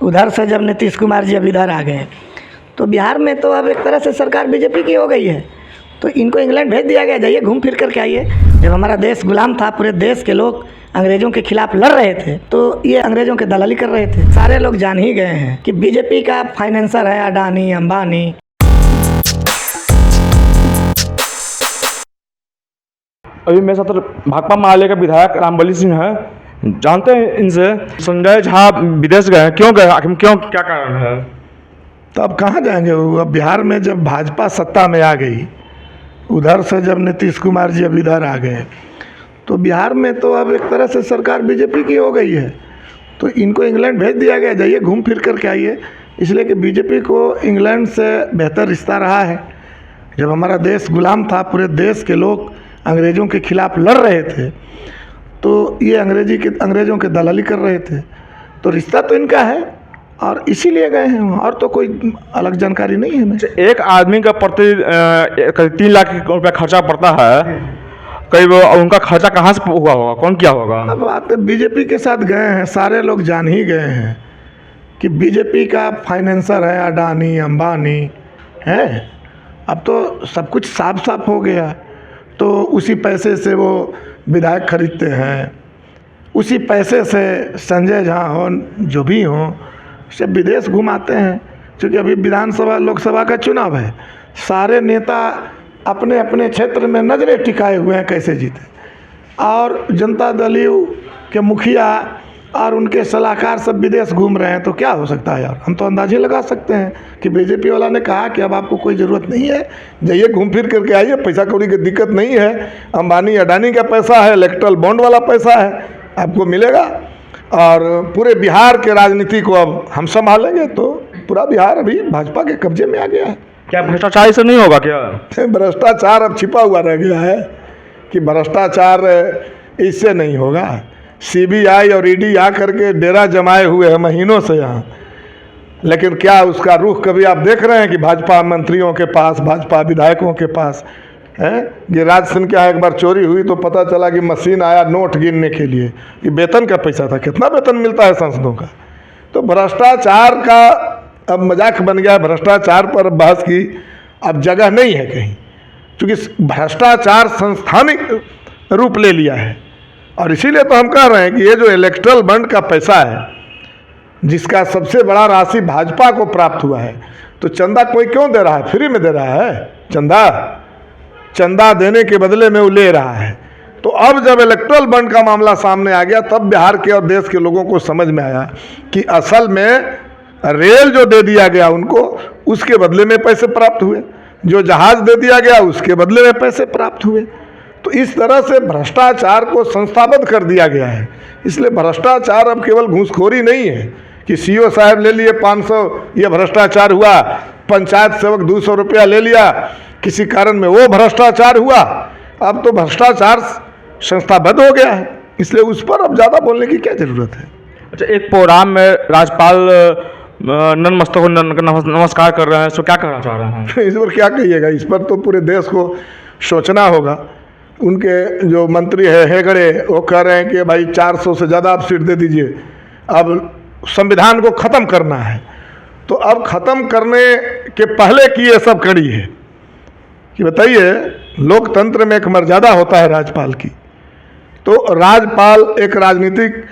उधर से जब नीतीश कुमार जी अब इधर आ गए तो बिहार में तो अब एक तरह से सरकार बीजेपी की हो गई है। तो इनको इंग्लैंड भेज दिया गया, जाइए घूम फिर करके आइए। जब हमारा देश गुलाम था, पूरे देश के लोग अंग्रेज़ों के खिलाफ लड़ रहे थे, तो ये अंग्रेज़ों के दलाली कर रहे थे। सारे लोग जान ही गए हैं कि बीजेपी का फाइनेंसर है अडानी अंबानी। अभी मेरे साथ भाकपा माले का विधायक रामबली सिंह है, जानते हैं इनसे। संजय झा विदेश गए, क्यों गए, आखिर क्यों, क्या कारण है? तो अब कहाँ जाएंगे वो? अब बिहार में जब भाजपा सत्ता में आ गई, उधर से जब नीतीश कुमार जी अब इधर आ गए, तो बिहार में तो अब एक तरह से सरकार बीजेपी की हो गई है। तो इनको इंग्लैंड भेज दिया गया, जाइए घूम फिर करके आइए। इसलिए कि बीजेपी को इंग्लैंड से बेहतर रिश्ता रहा है। जब हमारा देश गुलाम था, पूरे देश के लोग अंग्रेज़ों के खिलाफ लड़ रहे थे, तो ये अंग्रेज़ों के दलाली कर रहे थे। तो रिश्ता तो इनका है और इसीलिए गए हैं, और तो कोई अलग जानकारी नहीं है हमें। एक आदमी का प्रति 3 लाख रुपया खर्चा पड़ता है, कई वो उनका खर्चा कहाँ से हुआ होगा, कौन किया होगा? अब आप बीजेपी के साथ गए हैं, सारे लोग जान ही गए हैं कि बीजेपी का फाइनेंसर है अडानी अंबानी है। अब तो सब कुछ साफ साफ हो गया। तो उसी पैसे से वो विधायक खरीदते हैं, उसी पैसे से संजय झा हो, जो भी हों, सब विदेश घुमाते हैं। क्योंकि अभी विधानसभा लोकसभा का चुनाव है, सारे नेता अपने अपने क्षेत्र में नजरें टिकाए हुए हैं कैसे जीते, और जनता दल के मुखिया और उनके सलाहकार सब विदेश घूम रहे हैं। तो क्या हो सकता है यार? हम तो अंदाजे लगा सकते हैं कि बीजेपी वाला ने कहा कि अब आपको कोई ज़रूरत नहीं है, जाइए घूम फिर करके आइए, पैसा कौड़ी की दिक्कत नहीं है, अंबानी अडानी का पैसा है, इलेक्ट्रल बॉन्ड वाला पैसा है, आपको मिलेगा। और पूरे बिहार के राजनीति को अब हम संभालेंगे। तो पूरा बिहार अभी भाजपा के कब्जे में आ गया है। क्या भ्रष्टाचार से नहीं होगा क्या? भ्रष्टाचार अब छिपा हुआ रह गया है कि भ्रष्टाचार इससे नहीं होगा। सीबीआई और ईडी आ करके डेरा जमाए हुए हैं महीनों से यहाँ, लेकिन क्या उसका रुख कभी आप देख रहे हैं कि भाजपा मंत्रियों के पास, भाजपा विधायकों के पास है? गिरिराज सिंह के यहाँ एक बार चोरी हुई तो पता चला कि मशीन आया नोट गिनने के लिए, कि वेतन का पैसा था। कितना वेतन मिलता है सांसदों का? तो भ्रष्टाचार का अब मजाक बन गया। भ्रष्टाचार पर बहस की अब जगह नहीं है कहीं, क्योंकि भ्रष्टाचार संस्थानिक रूप ले लिया है। और इसीलिए तो हम कह रहे हैं कि ये जो इलेक्ट्रल बॉन्ड का पैसा है, जिसका सबसे बड़ा राशि भाजपा को प्राप्त हुआ है, तो चंदा कोई क्यों दे रहा है? फ्री में दे रहा है चंदा देने के बदले में वो ले रहा है। तो अब जब इलेक्ट्रल बॉन्ड का मामला सामने आ गया, तब बिहार के और देश के लोगों को समझ में आया कि असल में रेल जो दे दिया गया उनको, उसके बदले में पैसे प्राप्त हुए, जो जहाज दे दिया गया उसके बदले में पैसे प्राप्त हुए। तो इस तरह से भ्रष्टाचार को संस्थापित कर दिया गया है। इसलिए भ्रष्टाचार अब केवल घूसखोरी नहीं है कि सीओ साहब ले लिए 500, ये भ्रष्टाचार हुआ। पंचायत सेवक 200 रुपया ले लिया, किसी कारण में वो भ्रष्टाचार हुआ। अब तो भ्रष्टाचार संस्थाबद्ध हो गया है, इसलिए उस पर अब ज़्यादा बोलने की क्या ज़रूरत है। अच्छा, एक प्रोग्राम में राज्यपाल नतमस्तक को नमस्कार कर रहे हैं, तो क्या कहना चाह रहे हैं? इस पर क्या कहिएगा? इस पर तो पूरे देश को सोचना होगा। उनके जो मंत्री है हेगड़े, वो कह रहे हैं कि भाई 400 से ज़्यादा आप सीट दे दीजिए, अब संविधान को ख़त्म करना है। तो अब ख़त्म करने के पहले की ये सब कड़ी है कि बताइए, लोकतंत्र में एक मर्यादा होता है राज्यपाल की। तो राज्यपाल एक राजनीतिक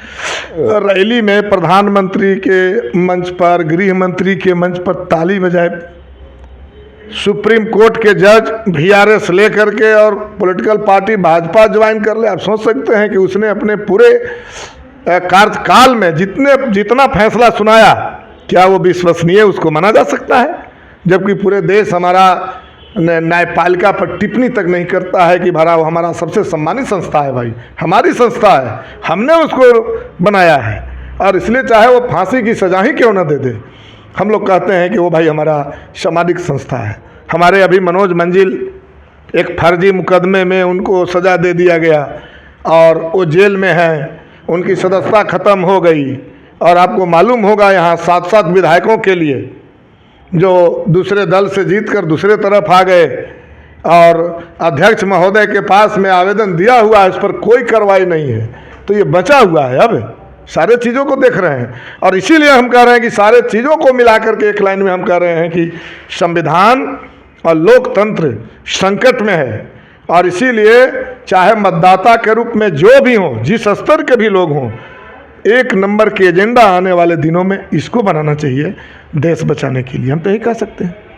रैली में प्रधानमंत्री के मंच पर, गृह मंत्री के मंच पर ताली बजाए, सुप्रीम कोर्ट के जज VRS ले करके और पॉलिटिकल पार्टी भाजपा ज्वाइन कर ले। आप सोच सकते हैं कि उसने अपने पूरे कार्यकाल में जितना फैसला सुनाया, क्या वो विश्वसनीय उसको माना जा सकता है? जबकि पूरे देश हमारा न्यायपालिका पर टिप्पणी तक नहीं करता है कि भरा वो हमारा सबसे सम्मानित संस्था है। भाई हमारी संस्था है, हमने उसको बनाया है, और इसलिए चाहे वो फांसी की सजा ही क्यों न दे दे, हम लोग कहते हैं कि वो भाई हमारा सामाजिक संस्था है। हमारे अभी मनोज मंजिल एक फर्जी मुकदमे में उनको सज़ा दे दिया गया और वो जेल में हैं, उनकी सदस्यता ख़त्म हो गई। और आपको मालूम होगा यहाँ 7-7 विधायकों के लिए जो दूसरे दल से जीतकर दूसरे तरफ आ गए और अध्यक्ष महोदय के पास में आवेदन दिया हुआ है, इस पर कोई कार्रवाई नहीं है। तो ये बचा हुआ है। अब सारे चीज़ों को देख रहे हैं। और इसीलिए हम कह रहे हैं कि सारे चीज़ों को मिला करके एक लाइन में हम कह रहे हैं कि संविधान और लोकतंत्र संकट में है। और इसीलिए चाहे मतदाता के रूप में जो भी हों, जिस स्तर के भी लोग हों, एक नंबर के एजेंडा आने वाले दिनों में इसको बनाना चाहिए देश बचाने के लिए। हम तो यही कह सकते हैं।